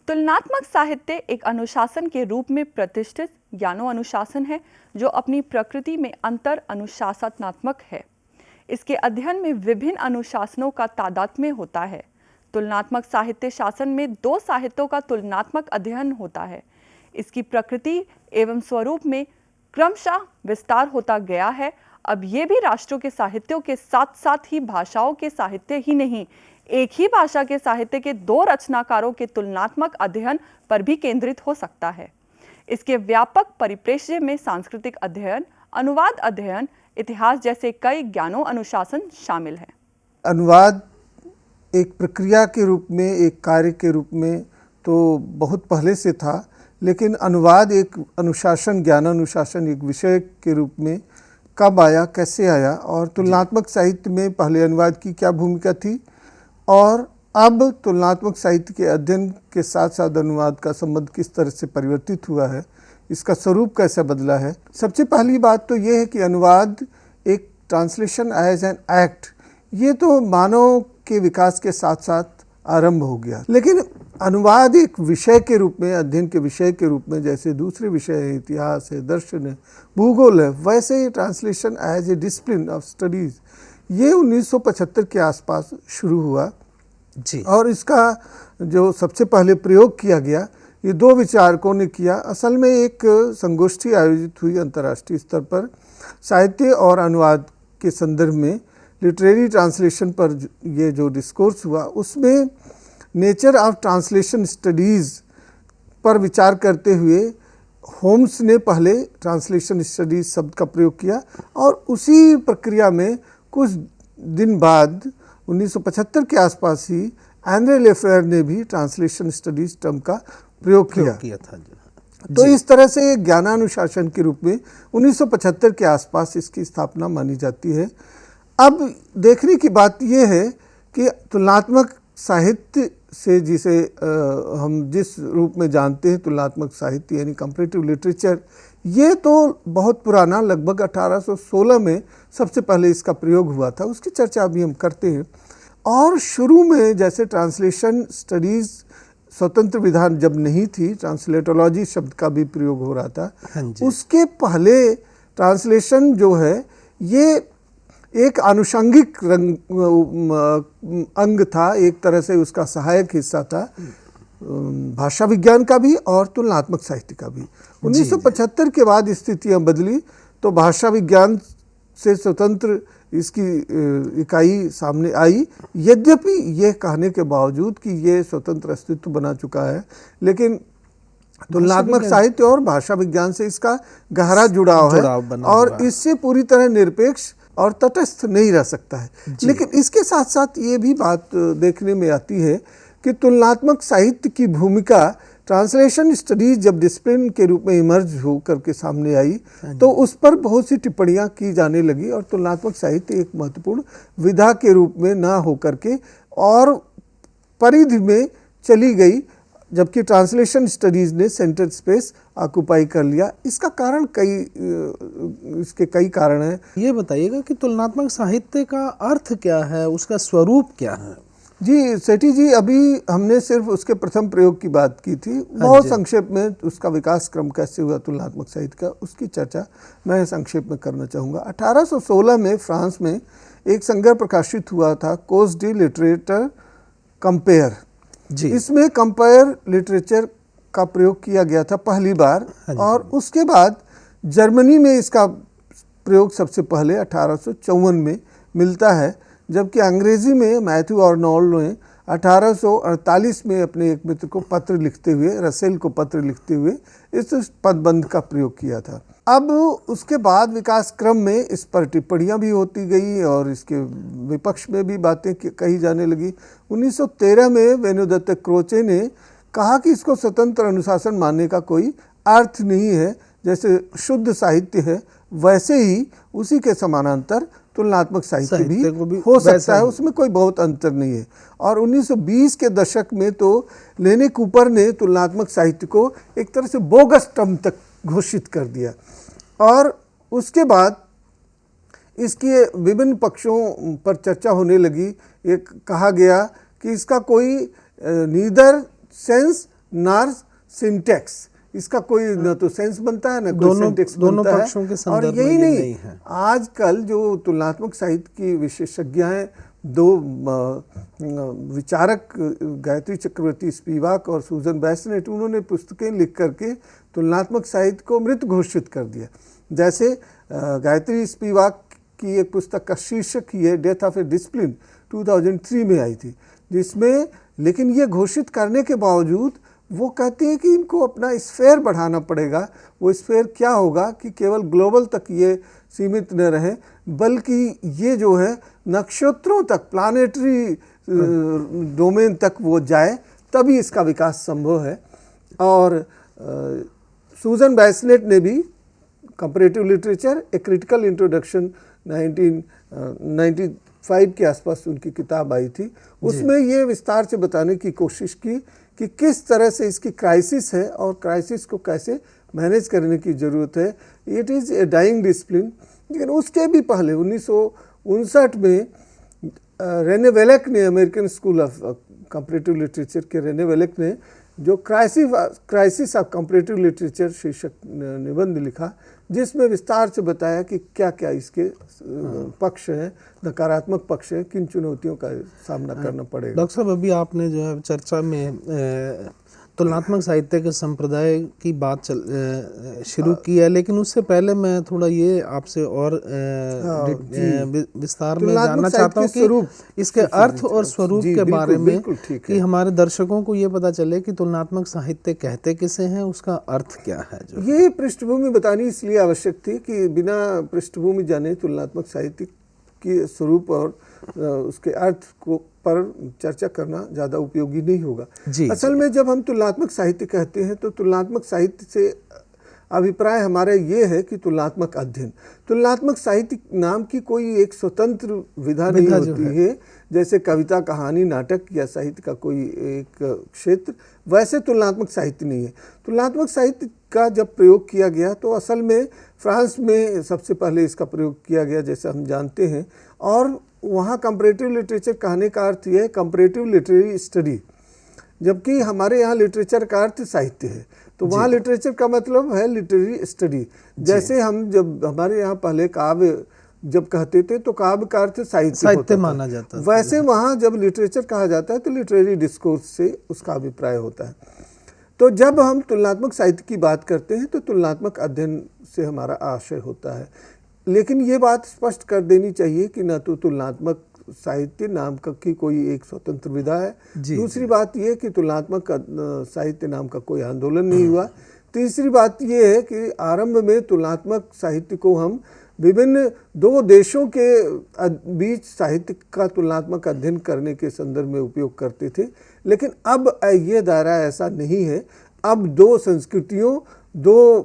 तुलनात्मक साहित्य एक अनुशासन के रूप में प्रतिष्ठित ज्ञानो अनुशासन है जो अपनी प्रकृति में अंतर अनुशासनात्मक है। इसके अध्ययन में विभिन्न अनुशासनों का तादात्म्य होता है। तुलनात्मक साहित्य शासन में दो साहित्यों का तुलनात्मक अध्ययन होता है। इसकी प्रकृति एवं स्वरूप में क्रमशः विस्तार होता गया है। अब ये भी राष्ट्रों के साहित्यों के साथ साथ ही भाषाओं के साहित्य ही नहीं, एक ही भाषा के साहित्य के दो रचनाकारों के तुलनात्मक अध्ययन पर भी केंद्रित हो सकता है। इसके व्यापक परिप्रेक्ष्य में सांस्कृतिक अध्ययन, अनुवाद अध्ययन, इतिहास जैसे कई ज्ञानों अनुशासन शामिल है। अनुवाद एक प्रक्रिया के रूप में, एक कार्य के रूप में तो बहुत पहले से था, लेकिन अनुवाद एक अनुशासन, ज्ञान अनुशासन एक विषय के रूप में कब आया, कैसे आया, और तुलनात्मक साहित्य में पहले अनुवाद की क्या भूमिका थी और अब तुलनात्मक साहित्य के अध्ययन के साथ साथ अनुवाद का संबंध किस तरह से परिवर्तित हुआ है, इसका स्वरूप कैसे बदला है। सबसे पहली बात तो ये है कि अनुवाद एक ट्रांसलेशन एज एन एक्ट, ये तो मानव के विकास के साथ साथ आरंभ हो गया, लेकिन अनुवाद एक विषय के रूप में, अध्ययन के विषय के रूप में, जैसे दूसरे विषय है, इतिहास है, दर्शन है, भूगोल है, वैसे ही translation as a discipline of studies ये 1975 के आसपास शुरू हुआ जी। और इसका जो सबसे पहले प्रयोग किया गया, ये दो विचारकों ने किया। असल में एक संगोष्ठी आयोजित हुई अंतर्राष्ट्रीय स्तर पर साहित्य और अनुवाद के संदर्भ में, लिटरेरी ट्रांसलेशन पर ये जो डिस्कोर्स हुआ, उसमें नेचर ऑफ ट्रांसलेशन स्टडीज़ पर विचार करते हुए होम्स ने पहले ट्रांसलेशन स्टडीज़ शब्द का प्रयोग किया और उसी प्रक्रिया में कुछ दिन बाद 1975 के आसपास ही एंड्रे लेफेयर ने भी ट्रांसलेशन स्टडीज़ टर्म का प्रयोग किया था। तो इस तरह से ज्ञानानुशासन के रूप में 1975 के आसपास इसकी स्थापना मानी जाती है। अब देखने की बात यह है कि तुलनात्मक साहित्य से, जिसे हम जिस रूप में जानते हैं तुलनात्मक साहित्य यानी कंपैरेटिव लिटरेचर, ये तो बहुत पुराना, लगभग 1816 में सबसे पहले इसका प्रयोग हुआ था, उसकी चर्चा अभी हम करते हैं। और शुरू में जैसे ट्रांसलेशन स्टडीज़ स्वतंत्र विधान जब नहीं थी, ट्रांसलेटोलॉजी शब्द का भी प्रयोग हो रहा था, उसके पहले ट्रांसलेशन जो है ये एक आनुषंगिक अंग था, एक तरह से उसका सहायक हिस्सा था, भाषा विज्ञान का भी और तुलनात्मक साहित्य का भी। 1975 के बाद स्थितियां बदली तो भाषा विज्ञान से स्वतंत्र इसकी इकाई सामने आई। यद्यपि यह कहने के बावजूद कि ये स्वतंत्र अस्तित्व बना चुका है, लेकिन तुलनात्मक साहित्य और भाषा विज्ञान से इसका गहरा जुड़ाव है और इससे पूरी तरह निरपेक्ष और तटस्थ नहीं रह सकता है। लेकिन इसके साथ साथ ये भी बात देखने में आती है कि तुलनात्मक साहित्य की भूमिका ट्रांसलेशन स्टडीज जब डिसिप्लिन के रूप में इमर्ज हो करके सामने आई तो उस पर बहुत सी टिप्पणियां की जाने लगी और तुलनात्मक साहित्य एक महत्वपूर्ण विधा के रूप में ना हो करके और परिधि में चली गई, जबकि ट्रांसलेशन स्टडीज़ ने सेंटर स्पेस ऑक्यूपाई कर लिया। इसका कारण इसके कई कारण हैं। ये बताइएगा कि तुलनात्मक साहित्य का अर्थ क्या है, उसका स्वरूप क्या है? जी सेठी जी, अभी हमने सिर्फ उसके प्रथम प्रयोग की बात की थी, बहुत संक्षेप में उसका विकास क्रम कैसे हुआ तुलनात्मक साहित्य का, उसकी चर्चा मैं संक्षेप में करना चाहूँगा। 1816 में फ्रांस में एक संग्रह प्रकाशित हुआ था, कोर्स डी लिटरेचर कंपेयर। इसमें कंपेयर लिटरेचर का प्रयोग किया गया था पहली बार और उसके बाद जर्मनी में इसका प्रयोग सबसे पहले 1854 में मिलता है, जबकि अंग्रेजी में मैथ्यू आर्नोल्ड ने 1848 में अपने एक मित्र को पत्र लिखते हुए, रसेल को पत्र लिखते हुए इस पदबंध का प्रयोग किया था। अब उसके बाद विकास क्रम में इस पर टिप्पणियां भी होती गई और इसके विपक्ष में भी बातें कही जाने लगी। 1913 में वेनुदत्त क्रोचे ने कहा कि इसको स्वतंत्र अनुशासन मानने का कोई अर्थ नहीं है, जैसे शुद्ध साहित्य है वैसे ही उसी के समानांतर तुलनात्मक साहित्य भी हो सकता है, उसमें कोई बहुत अंतर नहीं है। और 1920 के दशक में तो लेने कूपर ने तुलनात्मक साहित्य को एक तरह से बोगस टर्म तक घोषित कर दिया और उसके बाद इसके विभिन्न पक्षों पर चर्चा होने लगी। एक कहा गया कि इसका कोई नीदर सेंस नार सिंटेक्स, इसका कोई न तो सेंस बनता है, न कोई सिंटेक्स बनता है। पक्षों के संदर्भ और यही में नहीं है। आजकल जो तुलनात्मक साहित्य की विशेषज्ञ हैं, दो विचारक गायत्री चक्रवर्ती स्पिवाक और सूजन बैसनेट, उन्होंने पुस्तकें लिख करके तुलनात्मक साहित्य को मृत घोषित कर दिया। जैसे गायत्री स्पिवाक की एक पुस्तक का शीर्षक ही है डेथ ऑफ ए डिसिप्लिन, 2003 में आई थी, जिसमें लेकिन ये घोषित करने के बावजूद वो कहती है कि इनको अपना स्फेयर बढ़ाना पड़ेगा। वो स्फेयर क्या होगा कि केवल ग्लोबल तक ये सीमित न रहे, बल्कि ये जो है नक्षत्रों तक, प्लानेटरी डोमेन तक वो जाए, तभी इसका विकास संभव है। और सूजन बैसनेट ने भी comparative literature a critical introduction 1995 के आसपास उनकी किताब आई थी, उसमें ये विस्तार से बताने की कोशिश की कि किस तरह से इसकी क्राइसिस है और क्राइसिस को कैसे मैनेज करने की ज़रूरत है। It is a dying discipline. लेकिन उसके भी पहले 1959 में रेने वेलेक ने, American school of comparative literature के रेने वेलेक ने जो क्राइसिस ऑफ कंपैरेटिव लिटरेचर शीर्षक निबंध लिखा, जिसमें विस्तार से बताया कि क्या क्या इसके पक्ष हैं, नकारात्मक पक्ष हैं, किन चुनौतियों का सामना करना पड़ेगा। डॉक्टर साहब, अभी आपने जो है चर्चा में तुलनात्मक साहित्य के संप्रदाय की बात शुरू की है, लेकिन उससे पहले मैं थोड़ा ये आपसे और विस्तार में जानना चाहता हूँ कि इसके अर्थ और स्वरूप के बारे में, कि हमारे दर्शकों को ये पता चले कि तुलनात्मक साहित्य कहते किसे हैं, उसका अर्थ क्या है। जो ये पृष्ठभूमि बतानी इसलिए आवश्यक थी कि बिना पृष्ठभूमि जाने तुलनात्मक साहित्य के स्वरूप और उसके अर्थ को पर चर्चा करना ज़्यादा उपयोगी नहीं होगा। असल में जब हम तुलनात्मक साहित्य कहते हैं तो तुलनात्मक साहित्य से अभिप्राय हमारा ये है कि तुलनात्मक अध्ययन। तुलनात्मक साहित्य नाम की कोई एक स्वतंत्र विधा नहीं होती है, जैसे कविता, कहानी, नाटक या साहित्य का कोई एक क्षेत्र, वैसे तुलनात्मक साहित्य नहीं है। तुलनात्मक साहित्य का जब प्रयोग किया गया तो असल में फ्रांस में सबसे पहले इसका प्रयोग किया गया, जैसे हम जानते हैं, और वहाँ कंपैरेटिव लिटरेचर कहने का अर्थ यह है कंपैरेटिव लिटरेरी स्टडी, जबकि हमारे यहाँ लिटरेचर का अर्थ साहित्य है। तो वहाँ लिटरेचर का मतलब है लिटरेरी स्टडी। जैसे हम जब हमारे यहाँ पहले काव्य जब कहते थे तो काव्य का अर्थ साहित्य माना जाता है, वैसे वहाँ जब लिटरेचर कहा जाता है तो लिटरेरी डिस्कोर्स से उसका अभिप्राय होता है। तो जब हम तुलनात्मक साहित्य की बात करते हैं तो तुलनात्मक अध्ययन से हमारा आशय होता है। लेकिन ये बात स्पष्ट कर देनी चाहिए कि न तो तुलनात्मक साहित्य नाम का की कोई एक स्वतंत्र विधा है, दूसरी बात ये कि तुलनात्मक साहित्य नाम का कोई आंदोलन नहीं हुआ, तीसरी बात ये है कि आरंभ में तुलनात्मक साहित्य को हम विभिन्न दो देशों के बीच साहित्य का तुलनात्मक अध्ययन करने के संदर्भ में उपयोग करते थे। लेकिन अब ये दायरा ऐसा नहीं है। अब दो संस्कृतियों, दो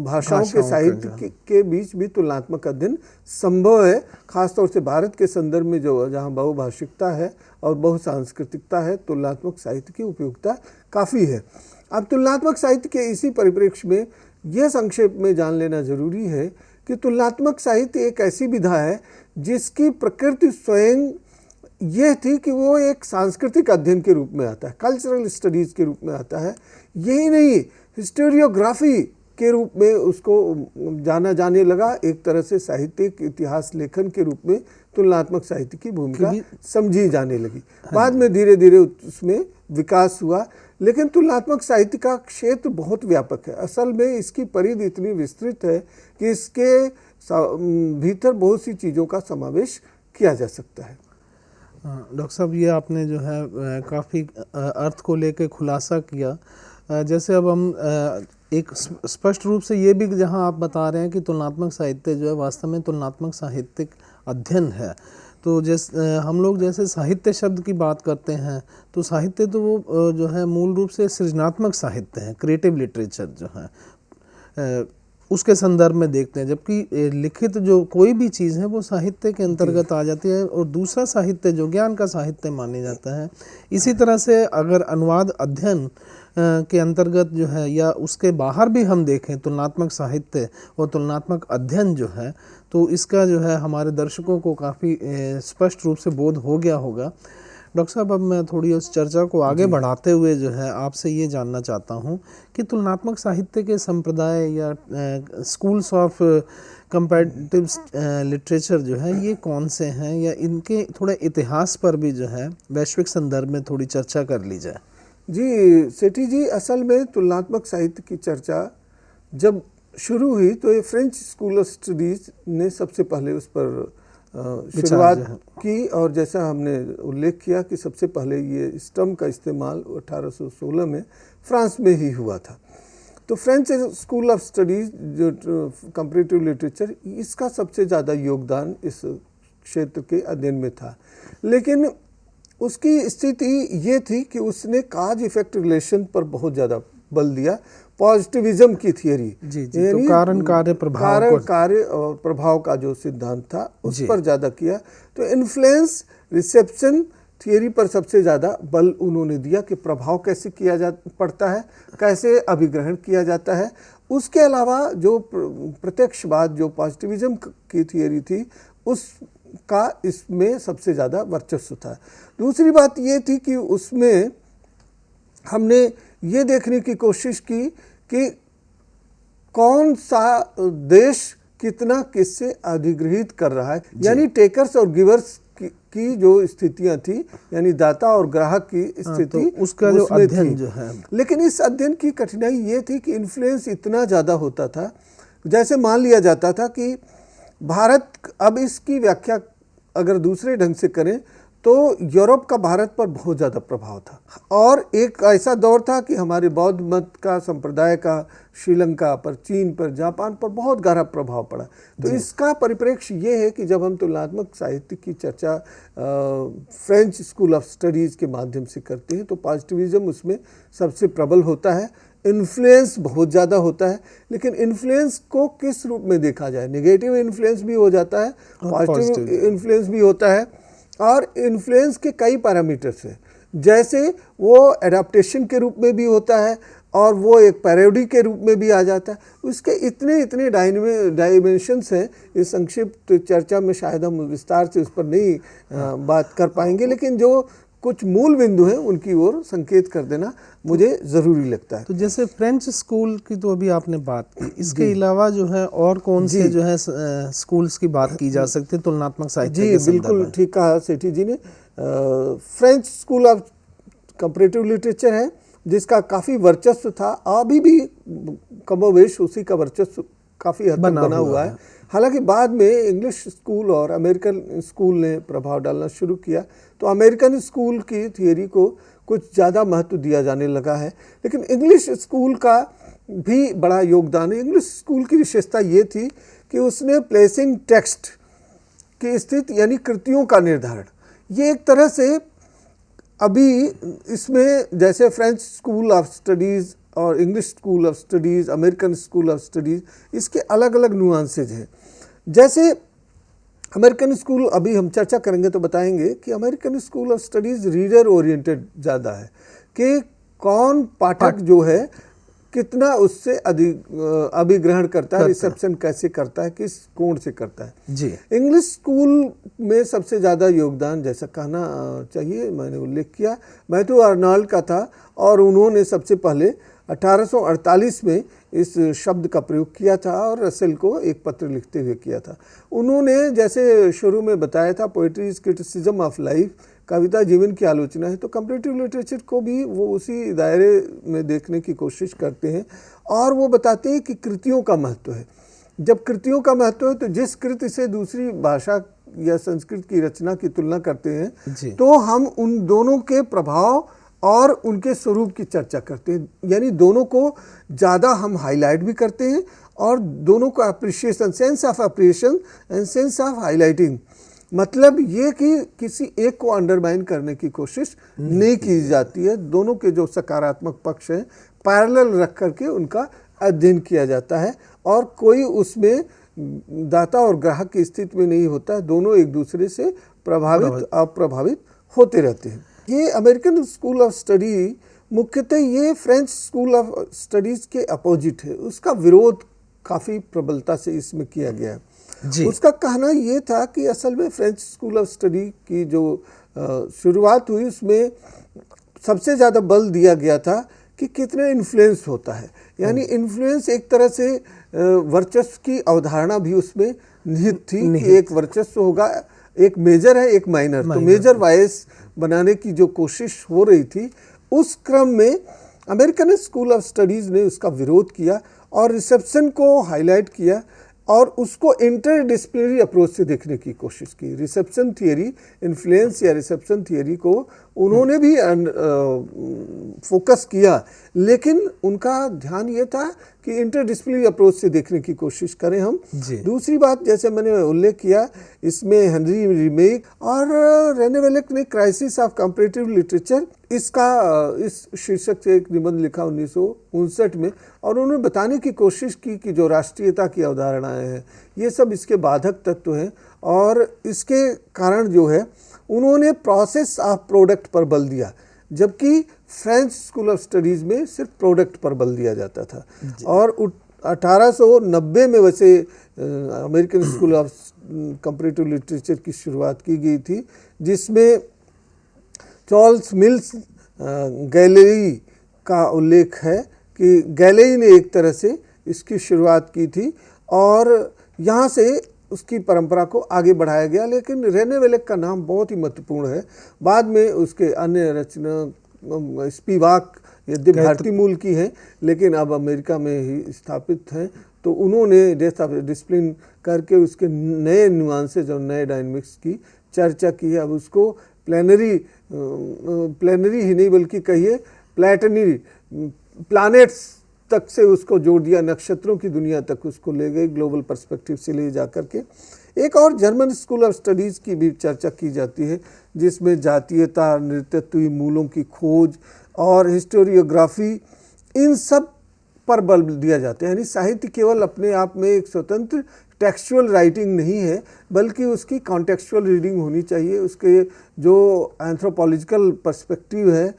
भाषाओं के साहित्य के बीच भी तुलनात्मक अध्ययन संभव है। खासतौर से भारत के संदर्भ में जो जहाँ बहुभाषिकता है और बहुसांस्कृतिकता है, तुलनात्मक साहित्य की उपयोगिता काफ़ी है। अब तुलनात्मक साहित्य के इसी परिप्रेक्ष्य में यह संक्षेप में जान लेना जरूरी है कि तुलनात्मक साहित्य एक ऐसी विधा है जिसकी प्रकृति स्वयं यह थी कि वो एक सांस्कृतिक अध्ययन के रूप में आता है, कल्चरल स्टडीज़ के रूप में आता है। यही नहीं, हिस्टोरियोग्राफी के रूप में उसको जाना जाने लगा। एक तरह से साहित्यिक इतिहास लेखन के रूप में तुलनात्मक साहित्य की भूमिका समझी जाने लगी। बाद में धीरे धीरे उसमें विकास हुआ। लेकिन तुलनात्मक साहित्य का क्षेत्र बहुत व्यापक है। असल में इसकी परिधि इतनी विस्तृत है कि इसके भीतर बहुत सी चीज़ों का समावेश किया जा सकता है। डॉक्टर साहब, ये आपने जो है काफ़ी अर्थ को लेकर खुलासा किया। जैसे अब हम एक स्पष्ट रूप से ये भी जहाँ आप बता रहे हैं कि तुलनात्मक साहित्य जो है वास्तव में तुलनात्मक साहित्यिक अध्ययन है, तो जैसे हम लोग जैसे साहित्य शब्द की बात करते हैं तो साहित्य तो वो जो है मूल रूप से सृजनात्मक साहित्य है, क्रिएटिव लिटरेचर जो है उसके संदर्भ में देखते हैं, जबकि लिखित जो कोई भी चीज़ है वो साहित्य के अंतर्गत आ जाती है, और दूसरा साहित्य जो ज्ञान का साहित्य माना जाता है। इसी तरह से अगर अनुवाद अध्ययन के अंतर्गत जो है या उसके बाहर भी हम देखें तुलनात्मक साहित्य और तुलनात्मक अध्ययन जो है, तो इसका जो है हमारे दर्शकों को काफ़ी स्पष्ट रूप से बोध हो गया होगा। डॉक्टर साहब, अब मैं थोड़ी उस चर्चा को आगे बढ़ाते हुए जो है आपसे ये जानना चाहता हूँ कि तुलनात्मक साहित्य के संप्रदाय या स्कूल्स ऑफ कंपैरेटिव लिटरेचर जो है ये कौन से हैं, या इनके थोड़े इतिहास पर भी जो है वैश्विक संदर्भ में थोड़ी चर्चा कर ली जाए। जी सेठी जी, असल में तुलनात्मक साहित्य की चर्चा जब शुरू हुई तो ये फ्रेंच स्कूल ऑफ स्टडीज़ ने सबसे पहले उस पर शुरुआत की, और जैसा हमने उल्लेख किया कि सबसे पहले ये इस टर्म का इस्तेमाल 1816 में फ्रांस में ही हुआ था। तो फ्रेंच स्कूल ऑफ स्टडीज़ जो कंपैरेटिव लिटरेचर, इसका सबसे ज़्यादा योगदान इस क्षेत्र के अध्ययन में था। लेकिन उसकी स्थिति ये थी कि उसने काज इफेक्ट रिलेशन पर बहुत ज़्यादा बल दिया, पॉजिटिविज्म की थियरी, तो कारण कार्य और प्रभाव का जो सिद्धांत था उस पर ज़्यादा किया। तो इन्फ्लुएंस रिसेप्शन थियरी पर सबसे ज़्यादा बल उन्होंने दिया कि प्रभाव कैसे किया पड़ता है, कैसे अभिग्रहण किया जाता है। उसके अलावा जो प्रत्यक्षवाद, जो पॉजिटिविज्म की थियरी थी, उसका इसमें सबसे ज़्यादा वर्चस्व था। दूसरी बात ये थी कि उसमें हमने ये देखने की कोशिश की कि कौन सा देश कितना किससे अधिग्रहित कर रहा है, यानी टेकर्स और गिवर्स की जो स्थितियां थी, यानी दाता और ग्राहक की स्थिति, तो उसका जो अध्ययन जो है। लेकिन इस अध्ययन की कठिनाई ये थी कि इन्फ्लुएंस इतना ज़्यादा होता था, जैसे मान लिया जाता था कि भारत, अब इसकी व्याख्या अगर दूसरे ढंग से करें तो यूरोप का भारत पर बहुत ज़्यादा प्रभाव था, और एक ऐसा दौर था कि हमारे बौद्ध मत का, संप्रदाय का श्रीलंका पर, चीन पर, जापान पर बहुत गहरा प्रभाव पड़ा। तो इसका परिप्रेक्ष्य ये है कि जब हम तुलनात्मक साहित्य की चर्चा फ्रेंच स्कूल ऑफ स्टडीज़ के माध्यम से करते हैं तो पॉजिटिविज्म उसमें सबसे प्रबल होता है, इन्फ्लुएंस बहुत ज़्यादा होता है। लेकिन इन्फ्लुएंस को किस रूप में देखा जाए, नेगेटिव इन्फ्लुएंस भी हो जाता है, पॉजिटिव इन्फ्लुएंस भी होता है, और इन्फ्लुएंस के कई पैरामीटर्स हैं, जैसे वो एडाप्टेशन के रूप में भी होता है और वो एक पैरोडी के रूप में भी आ जाता है। उसके इतने डायमेंशंस हैं, इस संक्षिप्त चर्चा में शायद हम विस्तार से उस पर नहीं बात कर पाएंगे, लेकिन जो कुछ मूल बिंदु हैं उनकी ओर संकेत कर देना मुझे ज़रूरी लगता है। तो जैसे फ्रेंच स्कूल की तो अभी आपने बात की, इसके अलावा जो है और कौन से जो है स्कूल्स की बात की जा सकती है तुलनात्मक साहित्य के संदर्भ में? बिल्कुल ठीक कहा सेठी जी ने। French school of comparative literature है जिसका काफ़ी वर्चस्व था, अभी भी कमोवेश उसी का वर्चस्व काफ़ी हद तक बना हुआ है। हालांकि बाद में इंग्लिश स्कूल और अमेरिकन स्कूल ने प्रभाव डालना शुरू किया, तो अमेरिकन स्कूल की थियरी को कुछ ज़्यादा महत्व दिया जाने लगा है। लेकिन इंग्लिश स्कूल का भी बड़ा योगदान है। इंग्लिश स्कूल की विशेषता ये थी कि उसने प्लेसिंग टेक्स्ट की स्थिति, यानी कृतियों का निर्धारण, ये एक तरह से अभी इसमें जैसे फ्रेंच स्कूल ऑफ स्टडीज़ और English school of studies, American school of studies, इसके अलग अलग नुआंसेज हैं। जैसे अमेरिकन स्कूल, अभी हम चर्चा करेंगे तो बताएंगे कि American school of studies reader oriented ज़्यादा है कि कौन पाठक जो है कितना उससे अभिग्रहण करता है, रिसेप्शन कैसे करता है, किस कोण से करता है। जी, इंग्लिश स्कूल में सबसे ज़्यादा योगदान, जैसा कहना चाहिए, मैंने उल्लेख किया, मैथ्यू आर्नल्ड का था, और उन्होंने सबसे पहले 1848 में इस शब्द का प्रयोग किया था और रसेल को एक पत्र लिखते हुए किया था। उन्होंने, जैसे शुरू में बताया था, poetry is criticism of life, कविता जीवन की आलोचना है, तो कंपैरेटिव लिटरेचर को भी वो उसी दायरे में देखने की कोशिश करते हैं, और वो बताते हैं कि कृतियों का महत्व है। जब कृतियों का महत्व है तो जिस कृति से दूसरी भाषा या संस्कृत की रचना की तुलना करते हैं तो हम उन दोनों के प्रभाव और उनके स्वरूप की चर्चा करते हैं, यानी दोनों को ज़्यादा हम हाईलाइट भी करते हैं, और दोनों का appreciation, sense of appreciation and sense of highlighting, मतलब ये कि किसी एक को अंडरमाइन करने की कोशिश नहीं की जाती है। दोनों के जो सकारात्मक पक्ष हैं पैरेलल रख करके उनका अध्ययन किया जाता है, और कोई उसमें दाता और ग्राहक की स्थिति में नहीं होता है, दोनों एक दूसरे से प्रभावित अप्रभावित होते रहते हैं। ये अमेरिकन स्कूल ऑफ स्टडी मुख्यतः ये फ्रेंच स्कूल ऑफ स्टडीज़ के अपोजिट है, उसका विरोध काफ़ी प्रबलता से इसमें किया गया है। उसका कहना ये था कि असल में फ्रेंच स्कूल ऑफ स्टडी की जो शुरुआत हुई उसमें सबसे ज़्यादा बल दिया गया था कि कितने इन्फ्लुएंस होता है, यानी इन्फ्लुएंस एक तरह से वर्चस्व की अवधारणा भी उसमें निहित थी कि एक वर्चस्व होगा, एक मेजर है एक माइनर, तो मेजर वाइस बनाने की जो कोशिश हो रही थी, उस क्रम में अमेरिकन स्कूल ऑफ स्टडीज़ ने उसका विरोध किया और रिसेप्शन को हाईलाइट किया और उसको इंटरडिसिप्लिनरी अप्रोच से देखने की कोशिश की। रिसेप्शन थियरी, इन्फ्लुएंस या रिसेप्शन थियरी को उन्होंने भी फोकस किया, लेकिन उनका ध्यान ये था कि इंटरडिसिप्लिनरी अप्रोच से देखने की कोशिश करें हम। दूसरी बात, जैसे मैंने उल्लेख किया, इसमें हेनरी रिमेक और रेने वेलेक ने क्राइसिस ऑफ कंपैरेटिव लिटरेचर इस शीर्षक से एक निबंध लिखा 1959 में, और उन्होंने बताने की कोशिश की कि जो राष्ट्रीयता की अवधारणाएं हैं ये सब इसके बाधक तत्व हैं, और इसके कारण जो है उन्होंने प्रोसेस ऑफ प्रोडक्ट पर बल दिया, जबकि फ्रेंच स्कूल ऑफ स्टडीज़ में सिर्फ प्रोडक्ट पर बल दिया जाता था। और 1890 में वैसे American school of comparative literature की शुरुआत की गई थी, जिसमें चार्ल्स मिल्स गैलेरी का उल्लेख है कि गैलेरी ने एक तरह से इसकी शुरुआत की थी और यहाँ से उसकी परंपरा को आगे बढ़ाया गया। लेकिन रेने वेलेक का नाम बहुत ही महत्वपूर्ण है। बाद में उसके अन्य रचना स्पिवाक यद्यपि भारतीय मूल की हैं लेकिन अब अमेरिका में ही स्थापित हैं, तो उन्होंने डेथ ऑफ डिसिप्लिन करके उसके नए नुआंसेज और नए डायनेमिक्स की चर्चा की है। अब उसको प्लानरी ही नहीं बल्कि कहिए प्लैटनरी, प्लैनेट्स तक से उसको जोड़ दिया, नक्षत्रों की दुनिया तक उसको ले गए, ग्लोबल पर्सपेक्टिव से ले जा कर के। एक और जर्मन स्कूल ऑफ स्टडीज़ की भी चर्चा की जाती है, जिसमें जातीयता, नृतत्वीय मूलों की खोज और हिस्टोरियोग्राफी, इन सब पर बल दिया जाता है। यानी साहित्य केवल अपने आप में एक स्वतंत्र टेक्सचुअल राइटिंग नहीं है, बल्कि उसकी कॉन्टेक्चुअल रीडिंग होनी चाहिए। उसके जो एंथ्रोपोलॉजिकल पर्सपेक्टिव है,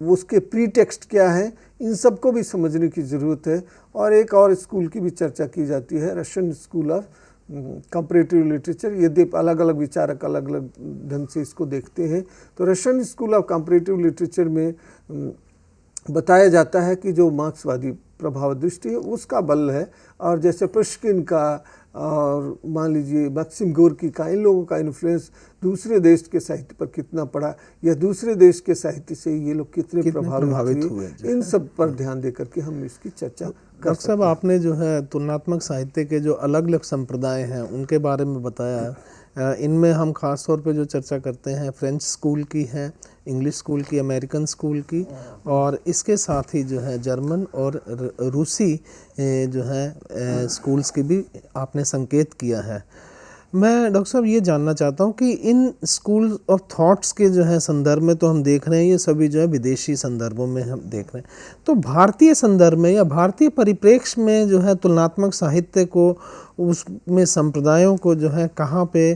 उसके प्री टेक्स्ट क्या है, इन सब को भी समझने की ज़रूरत है। और एक और स्कूल की भी चर्चा की जाती है, Russian school of comparative literature. यद्यपि अलग अलग विचारक अलग अलग ढंग से इसको देखते हैं, तो Russian school of comparative literature में बताया जाता है कि जो मार्क्सवादी प्रभाव दृष्टि है उसका बल है, और जैसे पुष्किन का और मान लीजिए मैक्सिम गोर्की का, इन लोगों का इन्फ्लुएंस दूसरे देश के साहित्य पर कितना पड़ा, या दूसरे देश के साहित्य से ये लोग कितने प्रभावित हुए, इन सब पर ध्यान देकर के हम इसकी चर्चा कर सकते हैं। साहब, आपने जो है तुलनात्मक साहित्य के जो अलग अलग संप्रदाय हैं उनके बारे में बताया है। इनमें हम ख़ास तौर पे जो चर्चा करते हैं फ्रेंच स्कूल की है, इंग्लिश स्कूल की, अमेरिकन स्कूल की, और इसके साथ ही जो है जर्मन और रूसी जो है स्कूल्स की भी आपने संकेत किया है। मैं डॉक्टर साहब ये जानना चाहता हूँ कि इन स्कूल ऑफ थॉट्स के जो है संदर्भ में तो हम देख रहे हैं ये सभी जो है विदेशी संदर्भों में हम देख रहे हैं, तो भारतीय संदर्भ में या भारतीय परिप्रेक्ष्य में जो है तुलनात्मक साहित्य को, उसमें संप्रदायों को जो है कहाँ पे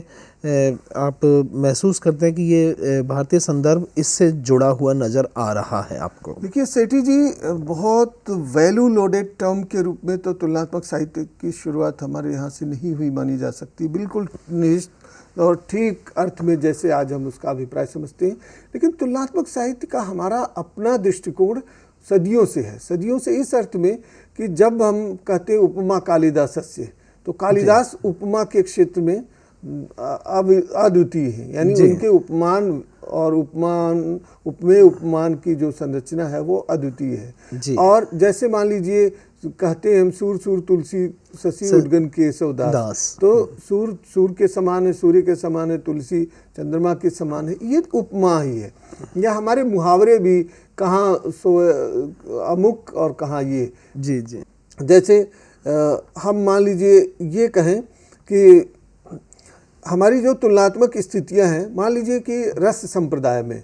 आप महसूस करते हैं कि ये भारतीय संदर्भ इससे जुड़ा हुआ नज़र आ रहा है आपको? देखिए सेठी जी, बहुत वैल्यू लोडेड टर्म के रूप में तो तुलनात्मक साहित्य की शुरुआत हमारे यहाँ से नहीं हुई मानी जा सकती, बिल्कुल निश्चित और ठीक अर्थ में जैसे आज हम उसका अभिप्राय समझते हैं। लेकिन तुलनात्मक साहित्य का हमारा अपना दृष्टिकोण सदियों से है, सदियों से इस अर्थ में कि जब हम कहते हैं उपमा कालिदासस्य, तो कालिदास उपमा के क्षेत्र में अद्वितीय है, यानी उनके उपमान और उपमेय उपमान की जो संरचना है वो अद्वितीय है। और जैसे मान लीजिए कहते हैं हम सूर सूर तुलसी शशि उद्गन केशव दास, तो सूर के समान है, सूर्य के समान है, तुलसी चंद्रमा के समान है, ये उपमा ही है। या हमारे मुहावरे भी कहाँ सो अमुक और कहाँ ये। जी जी, जैसे हम मान लीजिए ये कहें कि हमारी जो तुलनात्मक स्थितियां हैं, मान लीजिए कि रस संप्रदाय में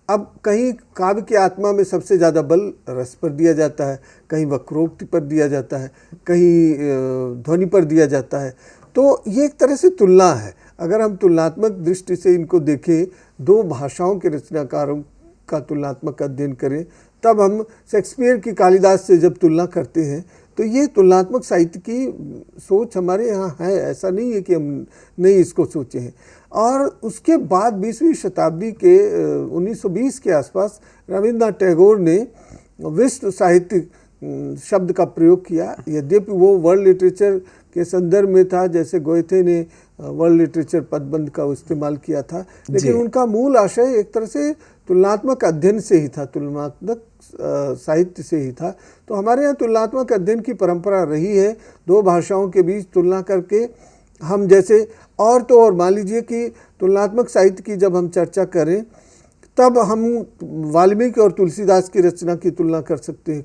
अब कहीं काव्य की आत्मा में सबसे ज़्यादा बल रस पर दिया जाता है, कहीं वक्रोक्ति पर दिया जाता है, कहीं ध्वनि पर दिया जाता है। तो ये एक तरह से तुलना है। अगर हम तुलनात्मक दृष्टि से इनको देखें, दो भाषाओं के रचनाकारों का तुलनात्मक अध्ययन करें, तब हम शेक्सपियर की कालिदास से जब तुलना करते हैं तो ये तुलनात्मक साहित्य की सोच हमारे यहाँ है, ऐसा नहीं है कि हम नहीं इसको सोचे हैं। और उसके बाद 20वीं शताब्दी के 1920 के आसपास रविन्द्रनाथ टैगोर ने विश्व साहित्य शब्द का प्रयोग किया। यद्यपि वो वर्ल्ड लिटरेचर के संदर्भ में था, जैसे गोएथे ने वर्ल्ड लिटरेचर पदबंध का इस्तेमाल किया था, लेकिन उनका मूल आशय एक तरह से तुलनात्मक अध्ययन से ही था, तुलनात्मक साहित्य से ही था। तो हमारे यहाँ तुलनात्मक अध्ययन की परंपरा रही है, दो भाषाओं के बीच तुलना करके हम जैसे और तो और मान लीजिए कि तुलनात्मक साहित्य की जब हम चर्चा करें तब हम वाल्मीकि और तुलसीदास की रचना की तुलना कर सकते हैं,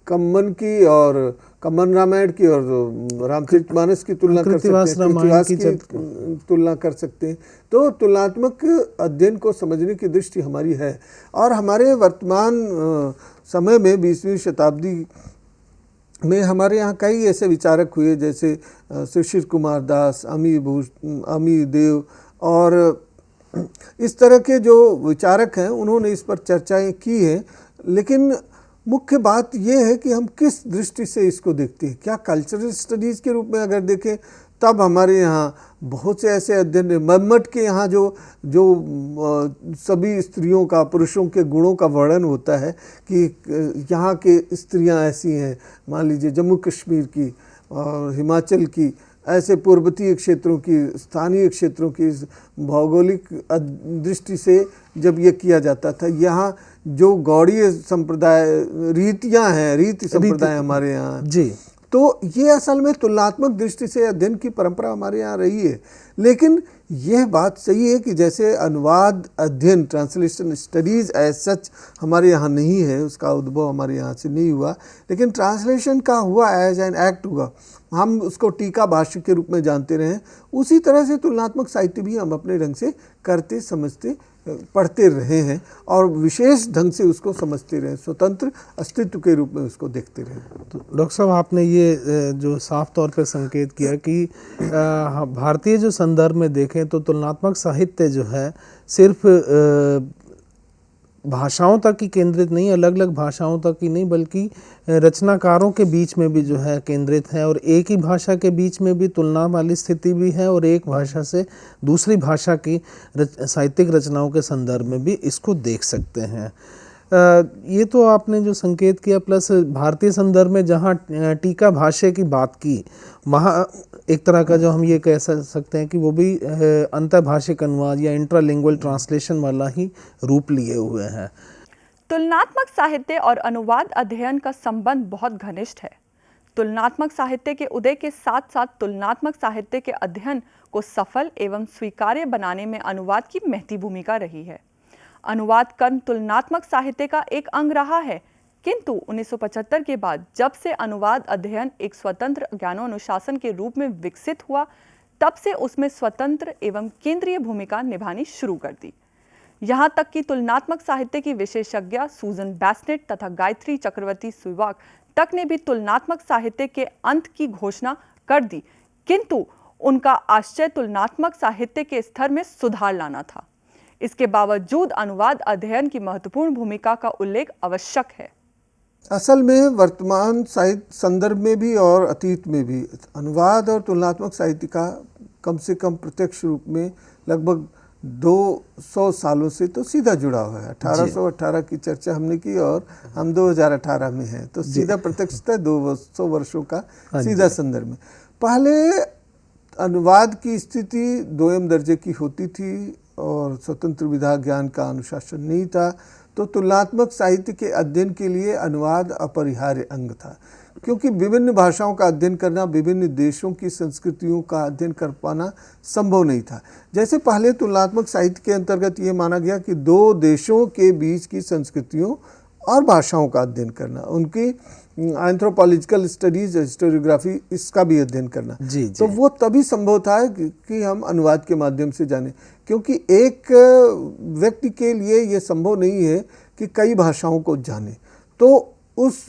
कम्मन की और कम्मन रामायण की और रामचरितमानस की तुलना कर सकते हैं, कृतिवास की तुलना कर सकते हैं। तो तुलनात्मक अध्ययन को समझने की दृष्टि हमारी है। और हमारे वर्तमान समय में 20वीं शताब्दी में हमारे यहाँ कई ऐसे विचारक हुए, जैसे सुशील कुमार दास, अमी देव और इस तरह के जो विचारक हैं उन्होंने इस पर चर्चाएं की हैं। लेकिन मुख्य बात यह है कि हम किस दृष्टि से इसको देखते हैं। क्या कल्चरल स्टडीज़ के रूप में अगर देखें तब हमारे यहाँ बहुत से ऐसे अध्ययन, मम्मट के यहाँ जो सभी स्त्रियों का, पुरुषों के गुणों का वर्णन होता है कि यहाँ के स्त्रियाँ ऐसी हैं, मान लीजिए जम्मू कश्मीर की और हिमाचल की, ऐसे पूर्वतीय क्षेत्रों की, स्थानीय क्षेत्रों की भौगोलिक दृष्टि से जब ये किया जाता था, यहाँ जो गौड़ीय संप्रदाय रीतियाँ हैं, रीति संप्रदाय हमारे यहाँ जी, तो ये असल में तुलनात्मक दृष्टि से अध्ययन की परंपरा हमारे यहाँ रही है। लेकिन यह बात सही है कि जैसे अनुवाद अध्ययन, ट्रांसलेशन स्टडीज़ एज सच हमारे यहाँ नहीं है, उसका उद्भव हमारे यहाँ से नहीं हुआ, लेकिन ट्रांसलेशन का हुआ एज एन एक्ट हुआ, हम उसको टीका भाष्य के रूप में जानते रहे। उसी तरह से तुलनात्मक साहित्य भी हम अपने ढंग से करते, समझते, पढ़ते रहे हैं और विशेष ढंग से उसको समझते रहे, स्वतंत्र अस्तित्व के रूप में उसको देखते रहे। तो डॉक्टर साहब, आपने ये जो साफ तौर पर संकेत किया कि भारतीय जो संदर्भ में देखें तो तुलनात्मक साहित्य जो है सिर्फ भाषाओं तक ही केंद्रित नहीं, अलग अलग भाषाओं तक ही नहीं, बल्कि रचनाकारों के बीच में भी जो है केंद्रित है, और एक ही भाषा के बीच में भी तुलना वाली स्थिति भी है, और एक भाषा से दूसरी भाषा की साहित्यिक रचनाओं के संदर्भ में भी इसको देख सकते हैं। ये तो आपने जो संकेत किया, प्लस भारतीय संदर्भ में जहाँ टीका भाष्य की बात की, वहाँ एक तरह का जो हम ये कह सकते हैं कि वो भी अंतर्भाषिक अनुवाद या इंट्रालिंगुअल ट्रांसलेशन वाला ही रूप लिए हुए हैं। तुलनात्मक साहित्य और अनुवाद अध्ययन का संबंध बहुत घनिष्ठ है। तुलनात्मक साहित्य के उदय के साथ साथ तुलनात्मक साहित्य के अध्ययन को सफल एवं स्वीकार्य बनाने में अनुवाद की महती भूमिका रही है। अनुवाद कर्म तुलनात्मक साहित्य का एक अंग रहा है, किंतु 1975 के बाद जब से अनुवाद अध्ययन एक स्वतंत्र ज्ञानोनुशासन के रूप में विकसित हुआ, तब से उसमें स्वतंत्र एवं केंद्रीय भूमिका निभानी शुरू कर दी। यहाँ तक कि तुलनात्मक साहित्य की विशेषज्ञ सूजन बैसनेट तथा गायत्री चक्रवर्ती स्पिवाक तक ने भी तुलनात्मक साहित्य के अंत की घोषणा कर दी, किंतु उनका आशय तुलनात्मक साहित्य के स्तर में सुधार लाना था। इसके बावजूद अनुवाद अध्ययन की महत्वपूर्ण भूमिका का उल्लेख आवश्यक है। असल में वर्तमान साहित्य संदर्भ में भी और अतीत में भी अनुवाद और तुलनात्मक साहित्य का कम से कम प्रत्यक्ष रूप में लगभग 200 सालों से तो सीधा जुड़ा हुआ है। 1818 की चर्चा हमने की और हम 2018 में हैं, तो सीधा प्रत्यक्षता 200 वर्षों का सीधा संदर्भ में। पहले अनुवाद की स्थिति दोयम दर्जे की होती थी और स्वतंत्र विधा ज्ञान का अनुशासन नहीं था, तो तुलनात्मक साहित्य के अध्ययन के लिए अनुवाद अपरिहार्य अंग था, क्योंकि विभिन्न भाषाओं का अध्ययन करना, विभिन्न देशों की संस्कृतियों का अध्ययन कर पाना संभव नहीं था। जैसे पहले तुलनात्मक साहित्य के अंतर्गत ये माना गया कि दो देशों के बीच की संस्कृतियों और भाषाओं का अध्ययन करना, उनकी एंथ्रोपोलॉजिकल स्टडीज, हिस्टोरियोग्राफी, इसका भी अध्ययन करना जी। तो वो तभी संभव था कि हम अनुवाद के माध्यम से जानें, क्योंकि एक व्यक्ति के लिए ये संभव नहीं है कि कई भाषाओं को जाने। तो उस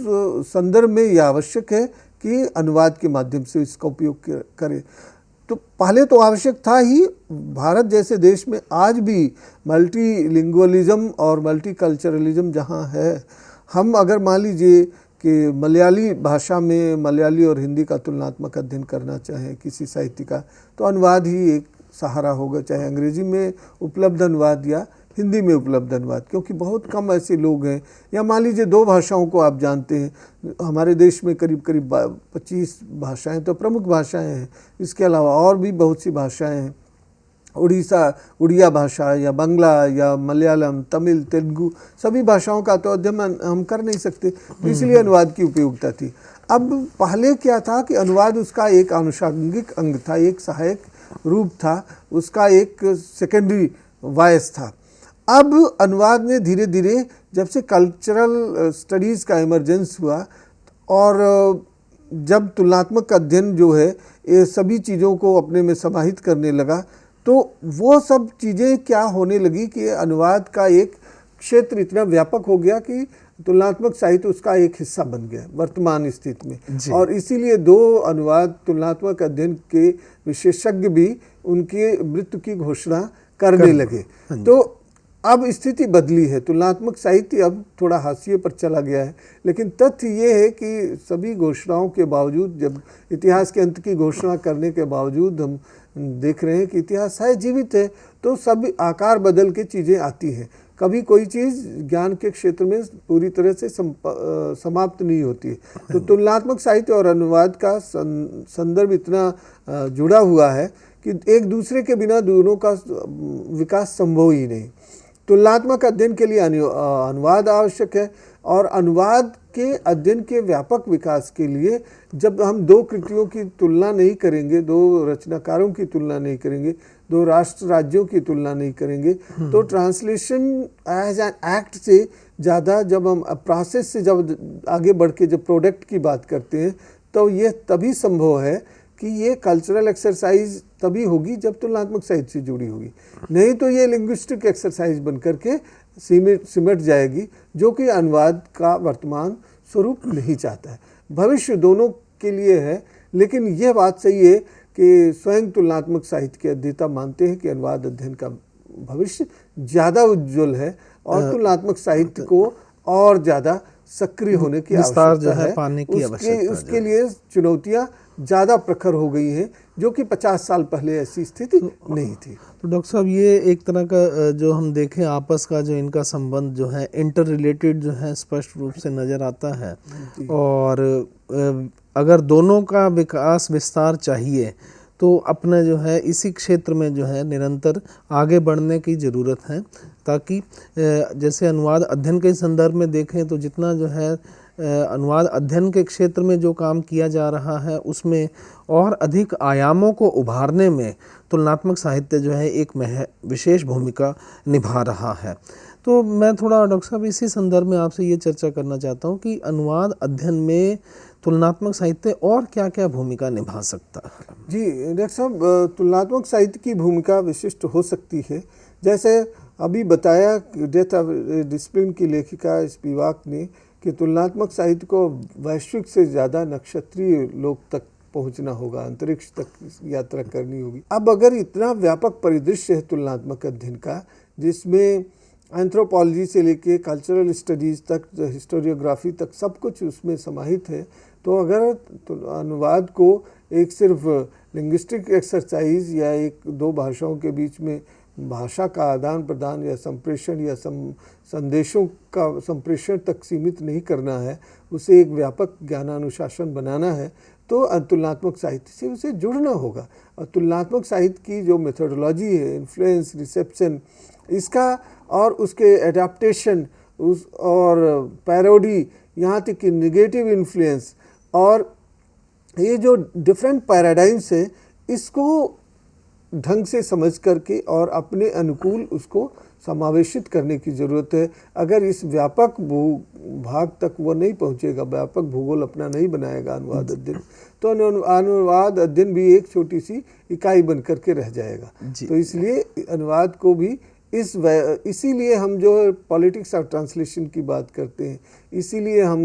संदर्भ में यह आवश्यक है कि अनुवाद के माध्यम से इसका उपयोग करें। तो पहले तो आवश्यक था ही। भारत जैसे देश में आज भी मल्टीलिंगुअलिज्म और मल्टीकल्चरलिज्म जहाँ है, हम अगर मान लीजिए कि मलयाली भाषा में मलयाली और हिंदी का तुलनात्मक अध्ययन करना चाहें किसी साहित्य का, तो अनुवाद ही एक सहारा होगा, चाहे अंग्रेजी में उपलब्ध अनुवाद या हिंदी में उपलब्ध अनुवाद, क्योंकि बहुत कम ऐसे लोग हैं। या मान लीजिए 2 भाषाओं को आप जानते हैं, हमारे देश में करीब करीब 25 भाषाएं तो प्रमुख भाषाएं हैं, इसके अलावा और भी बहुत सी भाषाएं हैं। उड़िया भाषा या बांग्ला या मलयालम, तमिल, तेलुगु, सभी भाषाओं का तो अध्ययन हम कर नहीं सकते, तो इसलिए अनुवाद की उपयोगिता थी। अब पहले क्या था कि अनुवाद उसका एक आनुषंगिक अंग था, एक सहायक रूप था, उसका एक सेकेंडरी वॉइस था। अब अनुवाद ने धीरे धीरे जब से कल्चरल स्टडीज़ का इमरजेंस हुआ और जब तुलनात्मक अध्ययन जो है ये सभी चीज़ों को अपने में समाहित करने लगा, तो वो सब चीज़ें क्या होने लगी कि अनुवाद का एक क्षेत्र इतना व्यापक हो गया कि तुलनात्मक साहित्य उसका एक हिस्सा बन गया वर्तमान स्थिति में। और इसीलिए 2 अनुवाद तुलनात्मक अध्ययन के विशेषज्ञ भी उनके मृत्यु की घोषणा करने लगे। तो अब स्थिति बदली है, तुलनात्मक साहित्य अब थोड़ा हाशिए पर चला गया है। लेकिन तथ्य ये है कि सभी घोषणाओं के बावजूद, जब इतिहास के अंत की घोषणा करने के बावजूद हम देख रहे हैं कि इतिहास है, जीवित है, तो सभी आकार बदल के चीज़ें आती हैं। कभी कोई चीज़ ज्ञान के क्षेत्र में पूरी तरह से समाप्त नहीं होती है। तो तुलनात्मक साहित्य और अनुवाद का संदर्भ इतना जुड़ा हुआ है कि एक दूसरे के बिना दोनों का विकास संभव ही नहीं। तुलनात्मक अध्ययन के लिए अनुवाद आवश्यक है, और अनुवाद के अध्ययन के व्यापक विकास के लिए जब हम 2 कृतियों की तुलना नहीं करेंगे, 2 रचनाकारों की तुलना नहीं करेंगे, 2 राष्ट्र राज्यों की तुलना नहीं करेंगे, तो ट्रांसलेशन एज एन एक्ट से ज़्यादा, जब हम प्रोसेस से जब आगे बढ़ के जब प्रोडक्ट की बात करते हैं, तो ये तभी संभव है कि ये कल्चरल एक्सरसाइज तभी होगी जब तुलनात्मक साहित्य से जुड़ी होगी। नहीं तो ये लिंग्विस्टिक एक्सरसाइज बन करके सिमट जाएगी, जो कि अनुवाद का वर्तमान स्वरूप नहीं चाहता है। भविष्य दोनों के लिए है, लेकिन यह बात सही है कि स्वयं तुलनात्मक साहित्य के अध्येता मानते हैं कि अनुवाद अध्ययन का भविष्य ज़्यादा उज्जवल है और तुलनात्मक साहित्य को और ज़्यादा सक्रिय होने की आवश्यकता है, पाने की आवश्यकता, उसके लिए चुनौतियाँ ज़्यादा प्रखर हो गई हैं, जो कि 50 साल पहले ऐसी स्थिति नहीं थी। तो डॉक्टर साहब, ये एक तरह का जो हम देखें आपस का जो इनका संबंध जो है इंटर रिलेटेड जो है स्पष्ट रूप से नज़र आता है। और अगर दोनों का विकास विस्तार चाहिए तो अपने जो है इसी क्षेत्र में जो है निरंतर आगे बढ़ने की ज़रूरत है, ताकि जैसे अनुवाद अध्ययन के संदर्भ में देखें तो जितना जो है अनुवाद अध्ययन के क्षेत्र में जो काम किया जा रहा है उसमें और अधिक आयामों को उभारने में तुलनात्मक साहित्य जो है एक विशेष भूमिका निभा रहा है। तो मैं थोड़ा डॉक्टर साहब इसी संदर्भ में आपसे ये चर्चा करना चाहता हूँ कि अनुवाद अध्ययन में तुलनात्मक साहित्य और क्या क्या भूमिका निभा सकता है? जी डॉक्टर साहब, तुलनात्मक साहित्य की भूमिका विशिष्ट हो सकती है। जैसे अभी बताया डेथ ऑफ डिसिप्लिन की लेखिका स्पिवाक ने कि तुलनात्मक साहित्य को वैश्विक से ज़्यादा नक्षत्रीय लोक तक पहुंचना होगा, अंतरिक्ष तक यात्रा करनी होगी। अब अगर इतना व्यापक परिदृश्य है तुलनात्मक अध्ययन का, जिसमें एंथ्रोपोलॉजी से लेके कल्चरल स्टडीज़ तक, हिस्टोरियोग्राफी तक सब कुछ उसमें समाहित है, तो अगर अनुवाद को एक सिर्फ लिंग्विस्टिक एक्सरसाइज या 1-2 भाषाओं के बीच में भाषा का आदान प्रदान या संप्रेषण या संदेशों का संप्रेषण तक सीमित नहीं करना है, उसे एक व्यापक ज्ञानानुशासन बनाना है, तो तुलनात्मक साहित्य से उसे जुड़ना होगा। और तुलनात्मक साहित्य की जो मेथोडोलॉजी है, इन्फ्लुएंस, रिसेप्शन, इसका और उसके एडाप्टेशन और पैरोडी, यहाँ तक कि निगेटिव इन्फ्लुएंस, और ये जो डिफरेंट पैराडाइम्स है, इसको ढंग से समझ करके और अपने अनुकूल उसको समावेशित करने की ज़रूरत है। अगर इस व्यापक भाग तक वो नहीं पहुंचेगा, व्यापक भूगोल अपना नहीं बनाएगा अनुवाद अध्ययन, तो अनुवाद अध्ययन भी एक छोटी सी इकाई बन करके रह जाएगा। तो इसलिए अनुवाद को भी इसीलिए हम जो पॉलिटिक्स ऑफ ट्रांसलेशन की बात करते हैं, इसीलिए हम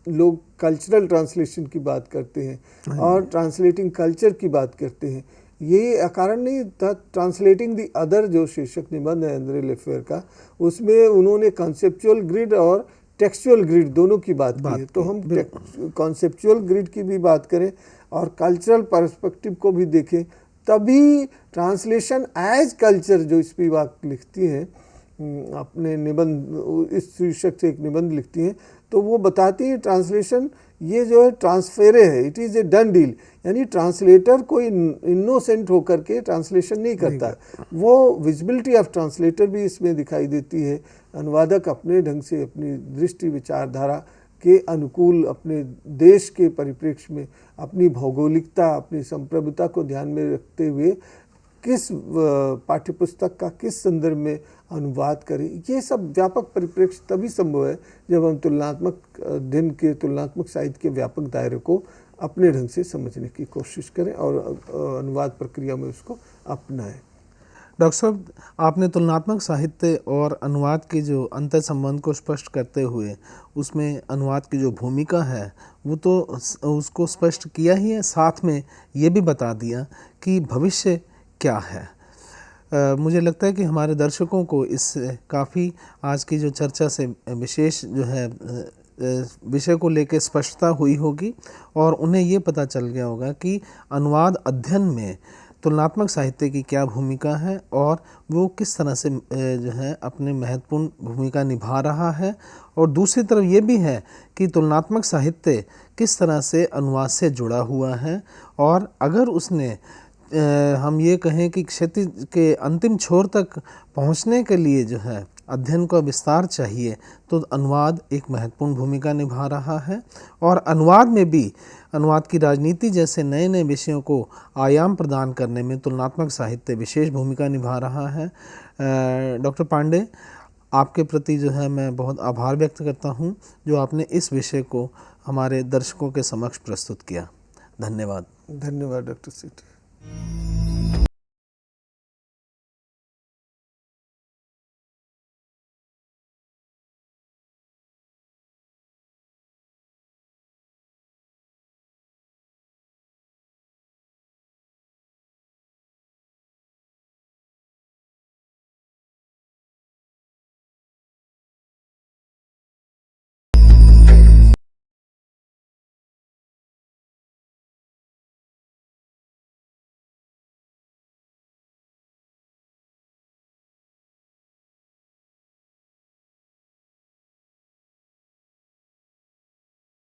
लोग कल्चरल ट्रांसलेशन की बात करते हैं और ट्रांसलेटिंग कल्चर की बात करते हैं। ये अकारण नहीं था। ट्रांसलेटिंग दी अदर जो शीर्षक निबंध है एंड्रे लेफेयर का, उसमें उन्होंने कॉन्सेप्चुअल ग्रिड और टेक्सचुअल ग्रिड दोनों की बात की है, तो हम कॉन्सेप्चुअल ग्रिड की भी बात करें और कल्चरल पर्सपेक्टिव को भी देखें, तभी ट्रांसलेशन एज कल्चर जो स्पिवाक लिखती हैं अपने निबंध, इस शीर्षक से एक निबंध लिखती हैं, तो वो बताती है ट्रांसलेशन ये जो है ट्रांसफेरे है, it is A done deal. यानी ट्रांसलेटर कोई इनोसेंट होकर के ट्रांसलेशन नहीं करता, वो विजिबिलिटी ऑफ ट्रांसलेटर भी इसमें दिखाई देती है। अनुवादक अपने ढंग से अपनी दृष्टि विचारधारा के अनुकूल अपने देश के परिप्रेक्ष्य में अपनी भौगोलिकता, अपनी संप्रभुता को ध्यान में रखते हुए किस पाठ्यपुस्तक का किस संदर्भ में अनुवाद करें, ये सब व्यापक परिप्रेक्ष्य तभी संभव है जब हम तुलनात्मक अध्ययन के, तुलनात्मक साहित्य के व्यापक दायरे को अपने ढंग से समझने की कोशिश करें और अनुवाद प्रक्रिया में उसको अपनाएं। डॉक्टर साहब, आपने तुलनात्मक साहित्य और अनुवाद के जो अंतर संबंध को स्पष्ट करते हुए उसमें अनुवाद की जो भूमिका है वो तो उसको स्पष्ट किया ही है, साथ में ये भी बता दिया कि भविष्य क्या है। मुझे लगता है कि हमारे दर्शकों को इससे काफ़ी आज की जो चर्चा से विशेष जो है विषय को लेकर स्पष्टता हुई होगी और उन्हें ये पता चल गया होगा कि अनुवाद अध्ययन में तुलनात्मक साहित्य की क्या भूमिका है और वो किस तरह से जो है अपने महत्वपूर्ण भूमिका निभा रहा है, और दूसरी तरफ ये भी है कि तुलनात्मक साहित्य किस तरह से अनुवाद से जुड़ा हुआ है, और अगर उसने हम ये कहें कि क्षति के अंतिम छोर तक पहुंचने के लिए जो है अध्ययन का विस्तार चाहिए, तो अनुवाद एक महत्वपूर्ण भूमिका निभा रहा है। और अनुवाद में भी अनुवाद की राजनीति जैसे नए नए विषयों को आयाम प्रदान करने में तुलनात्मक साहित्य विशेष भूमिका निभा रहा है। डॉक्टर पांडे, आपके प्रति जो है मैं बहुत आभार व्यक्त करता हूँ जो आपने इस विषय को हमारे दर्शकों के समक्ष प्रस्तुत किया। धन्यवाद। धन्यवाद डॉक्टर सीटी।